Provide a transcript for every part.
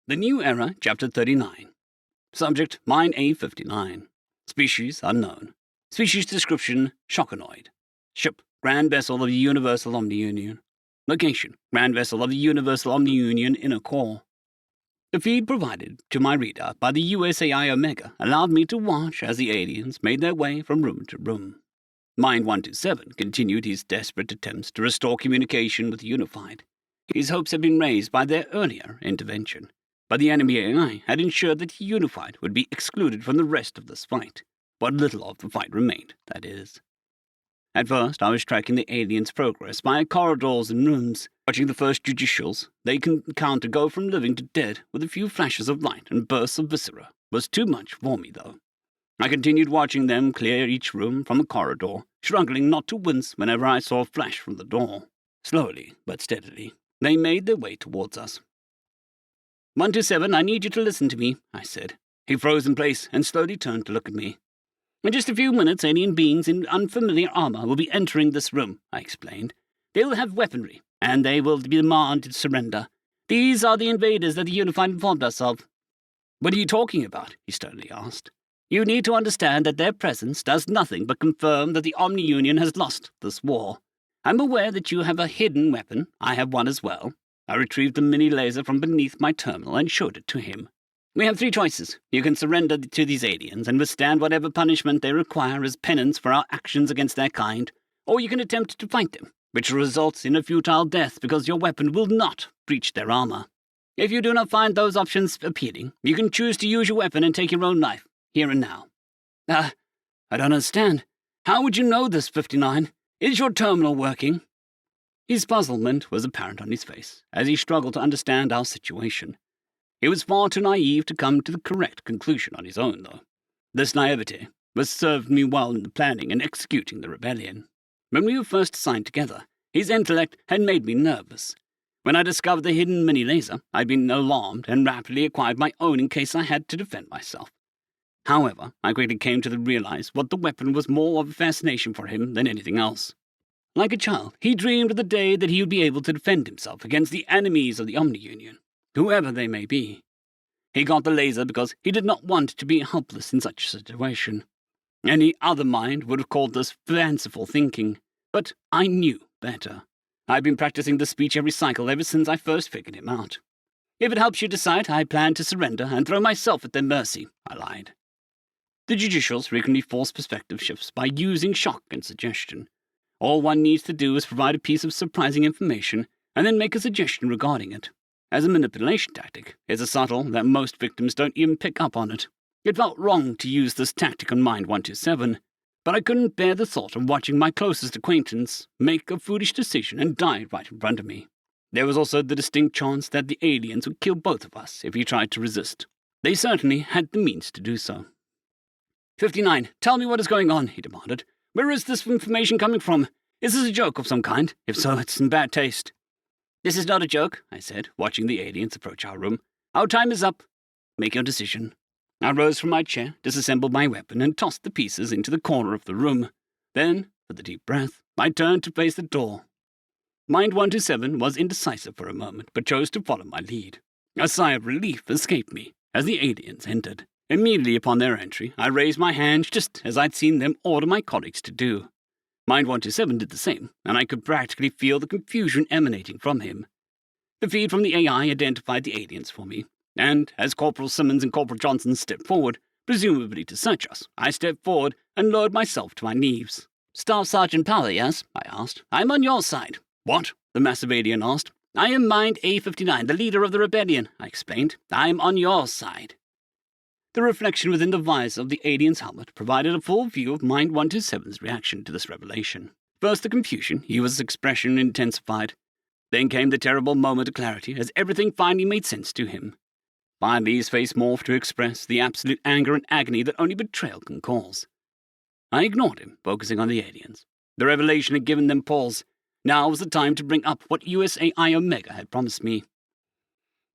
The New Era, Chapter 39. Subject, Mine A-59. Species, unknown. Species description, Shockonoid. Ship, Grand Vessel of the Universal Omniunion. Location, Grand Vessel of the Universal Omniunion Inner Core. The feed provided to my reader by the USAI Omega allowed me to watch as the aliens made their way from room to room. Mind 127 continued his desperate attempts to restore communication with the Unified. His hopes had been raised by their earlier intervention, but the enemy AI had ensured that the Unified would be excluded from the rest of this fight. What little of the fight remained, that is. At first, I was tracking the aliens' progress by corridors and rooms, watching the first judicials they can encounter go from living to dead with a few flashes of light and bursts of viscera was too much for me, though. I continued watching them clear each room from a corridor, struggling not to wince whenever I saw a flash from the door. Slowly, but steadily, they made their way towards us. 127, I need you to listen to me, I said. He froze in place and slowly turned to look at me. In just a few minutes, alien beings in unfamiliar armor will be entering this room, I explained. They will have weaponry, and they will be demanded to surrender. These are the invaders that the Unified informed us of. What are you talking about? He sternly asked. You need to understand that their presence does nothing but confirm that the Omniunion has lost this war. I'm aware that you have a hidden weapon. I have one as well. I retrieved the mini laser from beneath my terminal and showed it to him. We have three choices. You can surrender to these aliens and withstand whatever punishment they require as penance for our actions against their kind, or you can attempt to fight them, which results in a futile death because your weapon will not breach their armor. If you do not find those options appealing, you can choose to use your weapon and take your own life, here and now. I don't understand. How would you know this, 59? Is your terminal working? His puzzlement was apparent on his face, as he struggled to understand our situation. He was far too naive to come to the correct conclusion on his own, though. This naivety was served me well in the planning and executing the rebellion. When we were first assigned together, his intellect had made me nervous. When I discovered the hidden mini-laser, I'd been alarmed and rapidly acquired my own in case I had to defend myself. However, I quickly came to realize what the weapon was more of a fascination for him than anything else. Like a child, he dreamed of the day that he would be able to defend himself against the enemies of the Omniunion, whoever they may be. He got the laser because he did not want to be helpless in such a situation. Any other mind would have called this fanciful thinking, but I knew better. I've been practicing this speech every cycle ever since I first figured him out. If it helps you decide, I plan to surrender and throw myself at their mercy, I lied. The judicials frequently force perspective shifts by using shock and suggestion. All one needs to do is provide a piece of surprising information and then make a suggestion regarding it. As a manipulation tactic, it's a subtle that most victims don't even pick up on it. It felt wrong to use this tactic on Mind 127, but I couldn't bear the thought of watching my closest acquaintance make a foolish decision and die right in front of me. There was also the distinct chance that the aliens would kill both of us if he tried to resist. They certainly had the means to do so. 59, tell me what is going on, he demanded. Where is this information coming from? Is this a joke of some kind? If so, it's in bad taste. This is not a joke, I said, watching the aliens approach our room. Our time is up. Make your decision. I rose from my chair, disassembled my weapon, and tossed the pieces into the corner of the room. Then, with a deep breath, I turned to face the door. Mind 127 was indecisive for a moment, but chose to follow my lead. A sigh of relief escaped me as the aliens entered. Immediately upon their entry, I raised my hand just as I'd seen them order my colleagues to do. Mind 127 did the same, and I could practically feel the confusion emanating from him. The feed from the AI identified the aliens for me, and as Corporal Simmons and Corporal Johnson stepped forward, presumably to search us, I stepped forward and lowered myself to my knees. Staff Sergeant Powell, yes? I asked. I'm on your side. What? The massive alien asked. I am Mind A-59, the leader of the rebellion, I explained. I am on your side. The reflection within the visor of the alien's helmet provided a full view of Mind 127's reaction to this revelation. First the confusion, his expression intensified. Then came the terrible moment of clarity as everything finally made sense to him. Finally his face morphed to express the absolute anger and agony that only betrayal can cause. I ignored him, focusing on the aliens. The revelation had given them pause. Now was the time to bring up what USAI Omega had promised me.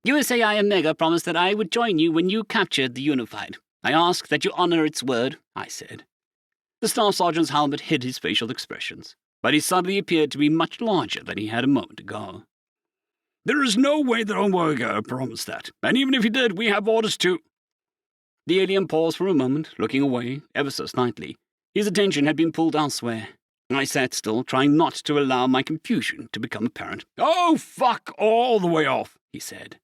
USAI Omega promised that I would join you when you captured the Unified. I ask that you honor its word, I said. The Staff Sergeant's helmet hid his facial expressions, but he suddenly appeared to be much larger than he had a moment ago. There is no way that Omega promised that. And even if he did, we have orders to... The alien paused for a moment, looking away, ever so slightly. His attention had been pulled elsewhere. I sat still, trying not to allow my confusion to become apparent. "Oh, fuck all the way off," he said.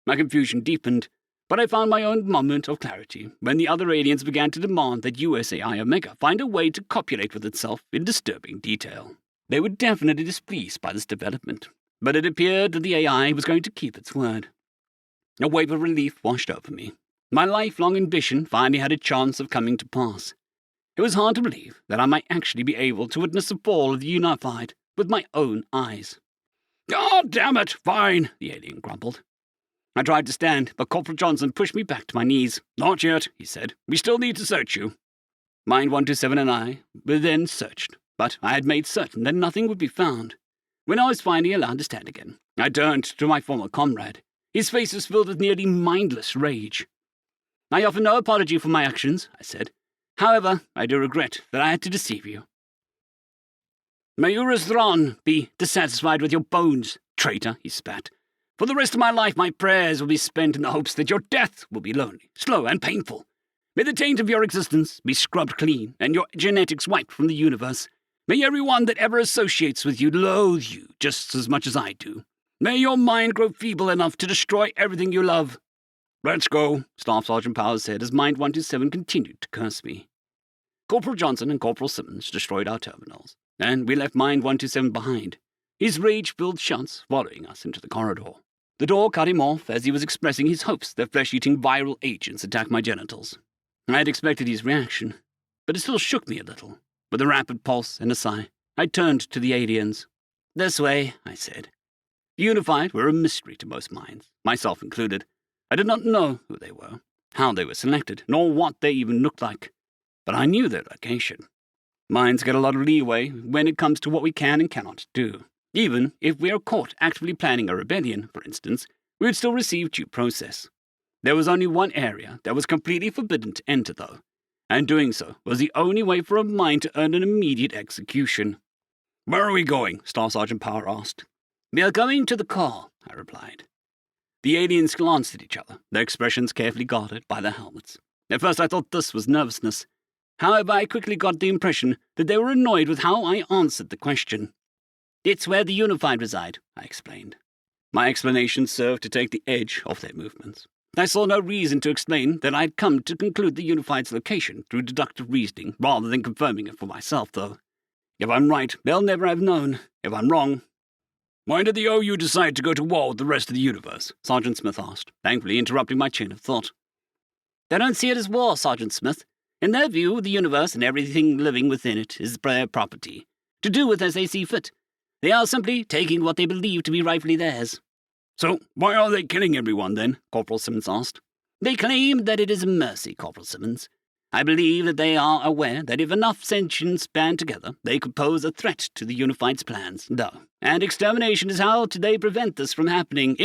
My confusion deepened, but I found my own moment of clarity when the other aliens began to demand that USAI Omega find a way to copulate with itself in disturbing detail. They were definitely displeased by this development, but it appeared that the AI was going to keep its word. A wave of relief washed over me. My lifelong ambition finally had a chance of coming to pass. It was hard to believe that I might actually be able to witness the fall of the Unified with my own eyes. "God damn it, fine," the alien grumbled. I tried to stand, but Corporal Johnson pushed me back to my knees. "Not yet," he said. "We still need to search you." Mind 127 and I were then searched, but I had made certain that nothing would be found. When I was finally allowed to stand again, I turned to my former comrade. His face was filled with nearly mindless rage. "I offer no apology for my actions," I said. "However, I do regret that I had to deceive you." "May Thrawn be dissatisfied with your bones, traitor," he spat. "For the rest of my life, my prayers will be spent in the hopes that your death will be lonely, slow, and painful. May the taint of your existence be scrubbed clean, and your genetics wiped from the universe. May everyone that ever associates with you loathe you just as much as I do. May your mind grow feeble enough to destroy everything you love." "Let's go," Staff Sergeant Powers said as Mind 127 continued to curse me. Corporal Johnson and Corporal Simmons destroyed our terminals, and we left Mind 127 behind, his rage-filled shots following us into the corridor. The door cut him off as he was expressing his hopes that flesh-eating viral agents attack my genitals. I had expected his reaction, but it still shook me a little. With a rapid pulse and a sigh, I turned to the aliens. "This way," I said. The Unified were a mystery to most minds, myself included. I did not know who they were, how they were selected, nor what they even looked like. But I knew their location. Minds get a lot of leeway when it comes to what we can and cannot do. Even if we are caught actively planning a rebellion, for instance, we would still receive due process. There was only one area that was completely forbidden to enter, though, and doing so was the only way for a mind to earn an immediate execution. "Where are we going?" Staff Sergeant Power asked. "We are going to the core," I replied. The aliens glanced at each other, their expressions carefully guarded by their helmets. At first I thought this was nervousness. However, I quickly got the impression that they were annoyed with how I answered the question. "It's where the Unified reside," I explained. My explanation served to take the edge off their movements. I saw no reason to explain that I had come to conclude the Unified's location through deductive reasoning rather than confirming it for myself, though. If I'm right, they'll never have known. If I'm wrong... "Why did the OU decide to go to war with the rest of the universe?" Sergeant Smith asked, thankfully interrupting my chain of thought. "They don't see it as war, Sergeant Smith. In their view, the universe and everything living within it is their property, to do with as they see fit. They are simply taking what they believe to be rightfully theirs." "So, why are they killing everyone, then?" Corporal Simmons asked. "They claim that it is a mercy, Corporal Simmons. I believe that they are aware that if enough sentients band together, they could pose a threat to the Unified's plans, though. And extermination is how they prevent this from happening.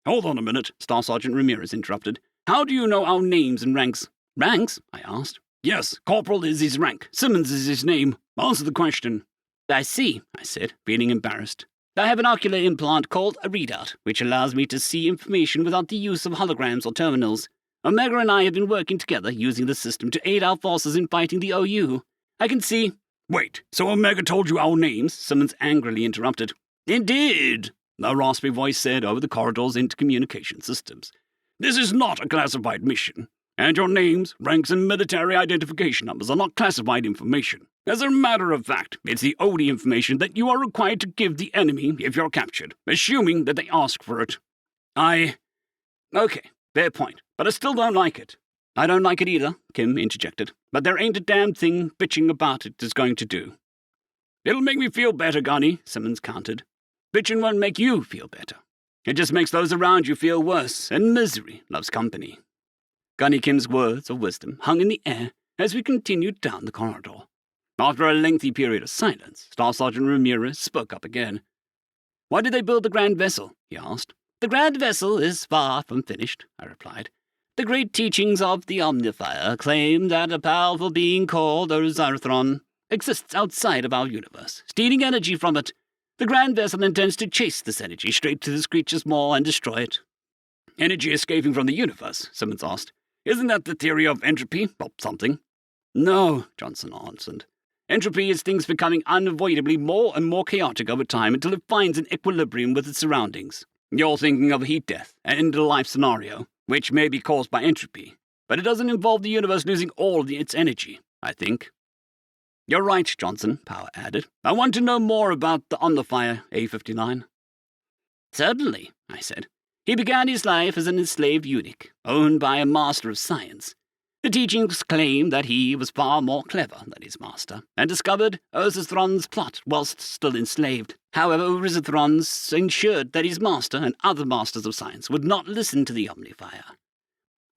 "Hold on a minute," Staff Sergeant Ramirez interrupted. "How do you know our names and ranks?" "Ranks?" I asked. "Yes, Corporal is his rank. Simmons is his name. Answer the question." "I see," I said, feeling embarrassed. "I have an ocular implant called a readout, which allows me to see information without the use of holograms or terminals. Omega and I have been working together using the system to aid our forces in fighting the OU. I can see—" "Wait, so Omega told you our names?" Simmons angrily interrupted. "Indeed," a raspy voice said over the corridor's intercommunication systems. "This is not a classified mission. And your names, ranks, and military identification numbers are not classified information. As a matter of fact, it's the only information that you are required to give the enemy if you're captured, assuming that they ask for it." "Okay, fair point, but I still don't like it." "I don't like it either," Kim interjected, "but there ain't a damn thing bitching about it is going to do." "It'll make me feel better, Gunny," Simmons countered. "Bitching won't make you feel better. It just makes those around you feel worse, and misery loves company." Gunny Kim's words of wisdom hung in the air as we continued down the corridor. After a lengthy period of silence, Staff Sergeant Ramirez spoke up again. "Why did they build the Grand Vessel?" he asked. "The Grand Vessel is far from finished," I replied. "The great teachings of the Omnifier claim that a powerful being called Zarthron exists outside of our universe, stealing energy from it. The Grand Vessel intends to chase this energy straight to this creature's maw and destroy it. Energy escaping from the universe, Simmons asked. Isn't that the theory of entropy, or something? No, Johnson answered. Entropy is things becoming unavoidably more and more chaotic over time until it finds an equilibrium with its surroundings. You're thinking of a heat death, an end-of-life scenario, which may be caused by entropy, but it doesn't involve the universe losing all of its energy, I think. You're right, Johnson, Power added. I want to know more about the Omnifier, A59. Certainly, I said. He began his life as an enslaved eunuch, owned by a master of science. The teachings claim that he was far more clever than his master, and discovered Urzithron's plot whilst still enslaved. However, Urzithron's ensured that his master and other masters of science would not listen to the Omnifier.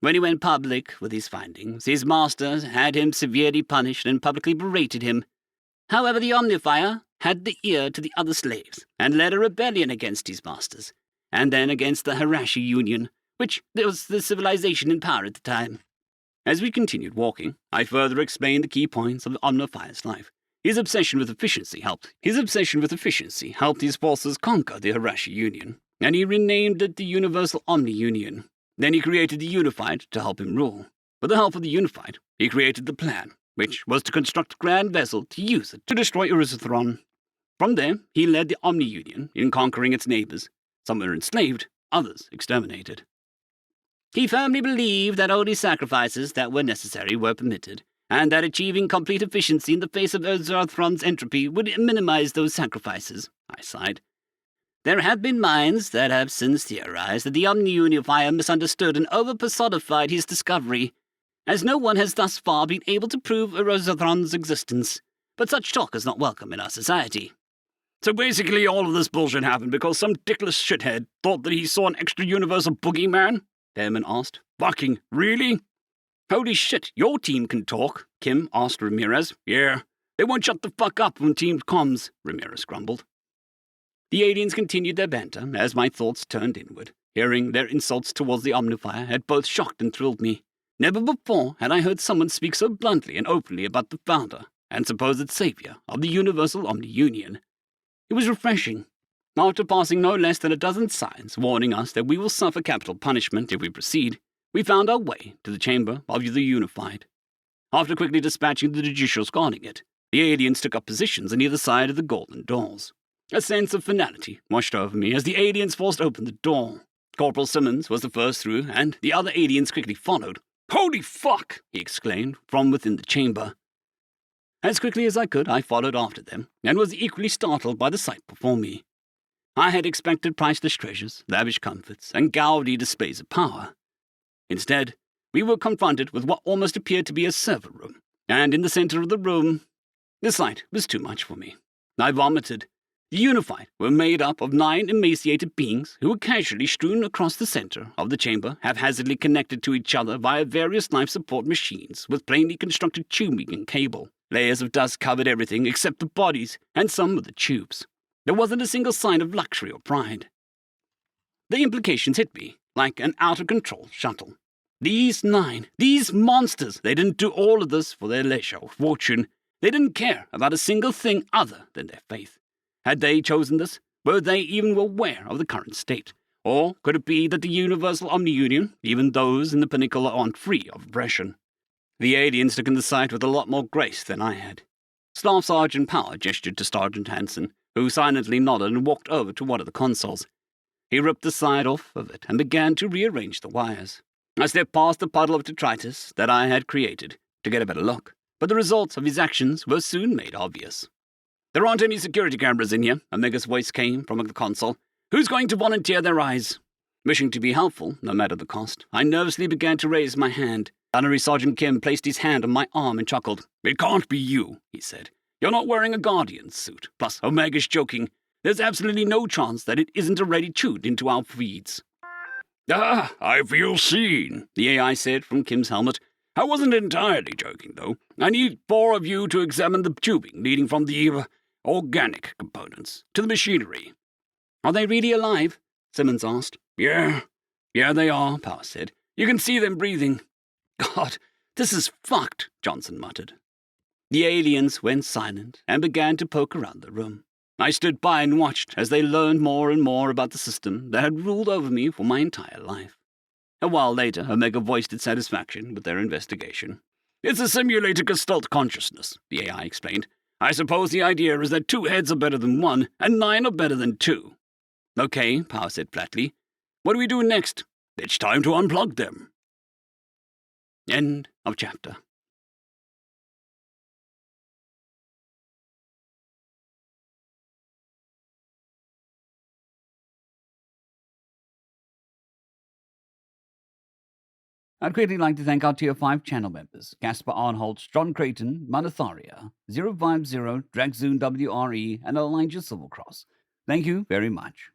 When he went public with his findings, his master had him severely punished and publicly berated him. However, the Omnifier had the ear to the other slaves, and led a rebellion against his masters, and then against the Harashi Union, which was the civilization in power at the time. As we continued walking, I further explained the key points of the Omnifier's life. His obsession with efficiency helped his forces conquer the Harashi Union, and he renamed it the Universal Omni-Union. Then he created the Unified to help him rule. With the help of the Unified, he created the plan, which was to construct a grand vessel to use it to destroy Urzithron. From there, he led the Omni-Union in conquering its neighbors. Some were enslaved, others exterminated. He firmly believed that only sacrifices that were necessary were permitted, and that achieving complete efficiency in the face of Urzithron's entropy would minimize those sacrifices, I sighed. There have been minds that have since theorized that the Omni-Unifier misunderstood and over-personified his discovery, as no one has thus far been able to prove Urzithron's existence, but such talk is not welcome in our society. So basically all of this bullshit happened because some dickless shithead thought that he saw an extra-universal boogeyman? Behrman asked. Fucking really? Holy shit, your team can talk, Kim asked Ramirez. Yeah, they won't shut the fuck up when team comms, Ramirez grumbled. The aliens continued their banter as my thoughts turned inward. Hearing their insults towards the Omnifier had both shocked and thrilled me. Never before had I heard someone speak so bluntly and openly about the founder and supposed savior of the Universal Omni-Union. It was refreshing. After passing no less than a dozen signs warning us that we will suffer capital punishment if we proceed, we found our way to the chamber of the Unified. After quickly dispatching the judicials guarding it, the aliens took up positions on either side of the golden doors. A sense of finality washed over me as the aliens forced open the door. Corporal Simmons was the first through, and the other aliens quickly followed. Holy fuck! He exclaimed from within the chamber. As quickly as I could, I followed after them, and was equally startled by the sight before me. I had expected priceless treasures, lavish comforts, and gaudy displays of power. Instead, we were confronted with what almost appeared to be a server room, and in the center of the room, the sight was too much for me. I vomited. The Unified were made up of 9 emaciated beings who were casually strewn across the center of the chamber, haphazardly connected to each other via various life support machines with plainly constructed tubing and cable. Layers of dust covered everything except the bodies and some of the tubes. There wasn't a single sign of luxury or pride. The implications hit me like an out-of-control shuttle. These 9, these monsters, they didn't do all of this for their leisure or fortune. They didn't care about a single thing other than their faith. Had they chosen this? Were they even aware of the current state? Or could it be that the Universal Omni-Union, even those in the pinnacle, aren't free of oppression? The aliens took in the sight with a lot more grace than I had. Staff Sergeant Power gestured to Sergeant Hanson, who silently nodded and walked over to one of the consoles. He ripped the side off of it and began to rearrange the wires. I stepped past the puddle of detritus that I had created to get a better look, but the results of his actions were soon made obvious. There aren't any security cameras in here, Omega's voice came from the console. Who's going to volunteer their eyes? Wishing to be helpful, no matter the cost, I nervously began to raise my hand. Gunnery Sergeant Kim placed his hand on my arm and chuckled. It can't be you, he said. You're not wearing a Guardian suit. Plus, Omega's joking. There's absolutely no chance that it isn't already tuned into our feeds. Ah, I feel seen, the AI said from Kim's helmet. I wasn't entirely joking, though. I need 4 of you to examine the tubing leading from the organic components to the machinery. Are they really alive? Simmons asked. Yeah, they are, Power said. You can see them breathing. God, this is fucked, Johnson muttered. The aliens went silent and began to poke around the room. I stood by and watched as they learned more and more about the system that had ruled over me for my entire life. A while later, Omega voiced its satisfaction with their investigation. "It's a simulated Gestalt consciousness," the AI explained. "I suppose the idea is that 2 heads are better than 1, and 9 are better than 2. "Okay," Power said flatly. "What do we do next?" "It's time to unplug them." End of chapter. I'd greatly like to thank our Tier 5 channel members, Caspar Arnholtz, John Creighton, Manatharia, 050, Dragzoon WRE, and Elijah Silvercross. Thank you very much.